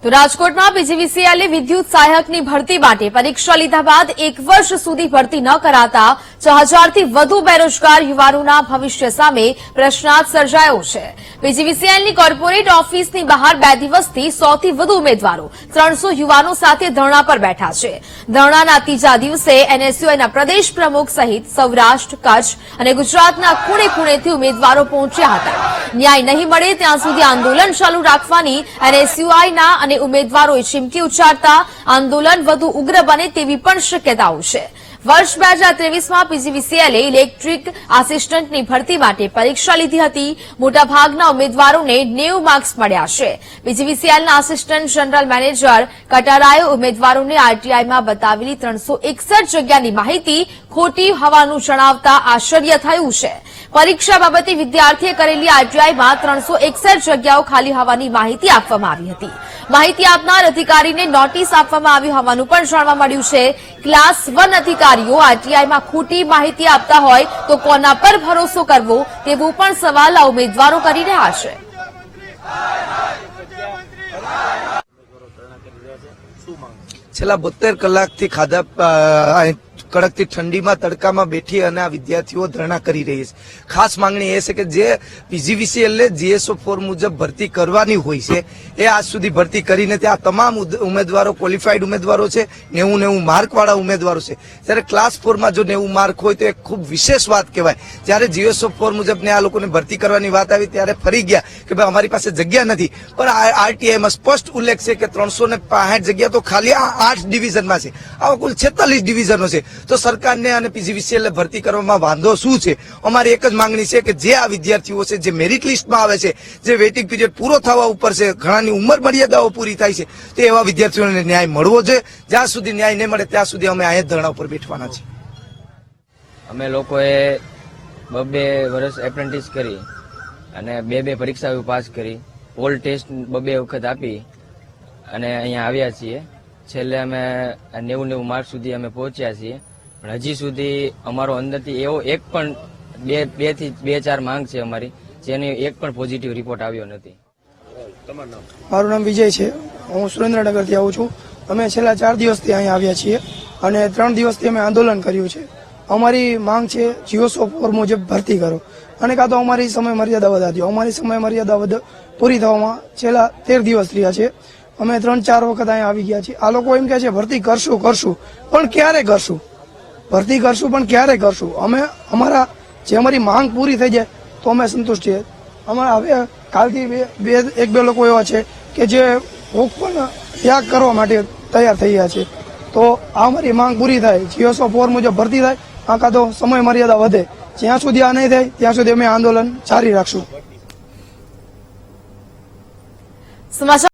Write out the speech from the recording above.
તો રાજકોટમાં પીજીવીસીએલે વિદ્યુત સહાયકની ભરતી માટે પરીક્ષા લીધા બાદ 1 વર્ષ સુધી ભરતી ન કરાતા 6000 થી વધુ બેરોજગાર યુવાનોના ભવિષ્ય સામે પ્રશ્નાર્થ સર્જાયો છે। પીજીવીસીએલની કોર્પોરેટ ઓફિસની બહાર 2 દિવસથી 100 થી વધુ ઉમેદવારો 300 યુવાનો સાથે ધરણા પર બેઠા છે। ધરણાના ત્રીજા દિવસે એનએસયુઆઈના પ્રદેશ પ્રમુખ સહિત સૌરાષ્ટ્ર, કચ્છ અને ગુજરાતના ખૂણે ખૂણેથી ઉમેદવારો પહોંચ્યા હતા। ન્યાય નહીં મળે ત્યાં સુધી આંદોલન ચાલુ રાખવાની એનએસયુઆઈના અને ઉમેદવારોએ ચીમકી ઉચ્ચારતા આંદોલન વધુ ઉગ્ર બને તેવી પણ શક્યતાઓ છે। વર્ષ 2023માં પીજીવીસીએલે ઇલેક્ટ્રિક આસિસ્ટન્ટની ભરતી માટે પરીક્ષા લીધી હતી। મોટાભાગના ઉમેદવારોને 90 માર્ક્સ મળ્યા છે। પીજીવીસીએલના આસિસ્ટન્ટ જનરલ મેનેજર કટારાએ ઉમેદવારોને આરટીઆઈમાં બતાવેલી 361 જગ્યાની માહિતી ખોટી હોવાનું જણાવતા આશ્ચર્ય થયું છે। પરીક્ષા બાબતે વિદ્યાર્થીએ કરેલી આરટીઆઈમાં 361 જગ્યાઓ ખાલી હોવાની માહિતી આપવામાં આવી હતી। માહિતી આપનાર અધિકારીને નોટિસ આપવામાં આવી હોવાનું પણ જાણવા મળ્યું છે। ક્લાસ 1 અધિકારીઓ આરટીઆઈમાં ખોટી માહિતી આપતા હોય તો કોના પર ભરોસો કરવો તેવો પણ સવાલ આ ઉમેદવારો કરી રહ્યા છે। છેલ્લા 72 કલાકથી ખાધા કડકથી ઠંડીમાં તડકામાં બેઠી અને આ વિદ્યાર્થીઓ ધરણા કરી રહી છે। ખાસ માંગણી એ છે કે જે પીજીવીસીએલે GSO4 મુજબ ભરતી કરવાની હોય છે એ આજ સુધી ભરતી કરીને ત્યાં તમામ ઉમેદવારો ક્વોલિફાઈડ ઉમેદવારો છે, 90 માર્ક વાળા ઉમેદવારો છે। ત્યારે ક્લાસ 4માં જો 90 માર્ક હોય તો એ ખૂબ વિશેષ વાત કહેવાય। જ્યારે GSO4 મુજબ ને આ લોકોને ભરતી કરવાની વાત આવી ત્યારે ફરી ગયા કે ભાઈ અમારી પાસે જગ્યા નથી, પણ આરટીઆઈમાં સ્પષ્ટ ઉલ્લેખ છે કે 365 જગ્યા તો ખાલી આ 8 ડિવિઝનમાં છે। આવા કુલ 46 ડિવિઝનો છે। તો સરકારને અને પીજીવીસીએલ ભરતી કરવામાં વાંધો શું છે? અમારી એક જ માંગણી છે કે જે આ વિદ્યાર્થીઓ છે જે મેરિટ લિસ્ટમાં આવે છે, જે વેઇટિંગ પીરિયડ પૂરો થવા ઉપર છે, ઘણાની ઉંમર મર્યાદાઓ પૂરી થાય છે, તો એવા વિદ્યાર્થીઓને ન્યાય મળવો જોઈએ। જ્યાં સુધી ન્યાય નહીં મળે ત્યાં સુધી અમે અહીંયા ધરણા ઉપર બેઠવાના છીએ। અમે લોકોએ 2 વર્ષ એપ્રેન્ટિસ કરી અને 2 પરીક્ષાઓ પાસ કરી, પોલ ટેસ્ટ 2 વખત આપી અને અહીંયા આવ્યા છીએ। છેલ્લે અમે 90 માર્ક સુધી અમે પહોંચ્યા છીએ, પણ હજી સુધી અમારો અંદરથી એવો એક પણ 2 થી 4 માંગ છે અમારી, જેની એક પણ પોઝિટિવ રિપોર્ટ આવ્યો નથી। મારું નામ વિજય છે, હું સુરેન્દ્રનગરથી આવું છું। અમે છેલ્લા 4 દિવસથી અહીંયા આવ્યા છીએ અને 3 દિવસથી અમે આંદોલન કર્યું છે। અમારી માંગ છે GSO4 મુજબ ભરતી કરો અને કાં તો અમારી સમય મર્યાદા વધારી દો। અમારી સમય મર્યાદા પૂરી થવામાં છેલ્લા 13 દિવસ રહ્યા છે। અમે 3-4 વખત અહીંયા આવી ગયા છીએ। આ લોકો એમ કહે છે ભરતી કરશું પણ ક્યારે કરશું? ભરતી કરશું પણ ક્યારે કરશું? અમે અમારી માંગ પૂરી થઈ જાય તો અમે સંતુષ્ટ છીએ। અમારા હવે કાલથી 1-2 લોકો એવા છે કે જે ભૂખ પણ ત્યાગ કરવા માટે તૈયાર થઈ ગયા છે। તો આ અમારી માંગ પૂરી થાય, GSO4 મુજબ ભરતી થાય, કાં તો સમય મર્યાદા વધે। જ્યાં સુધી આ નહીં થાય ત્યાં સુધી અમે આંદોલન જારી રાખશું।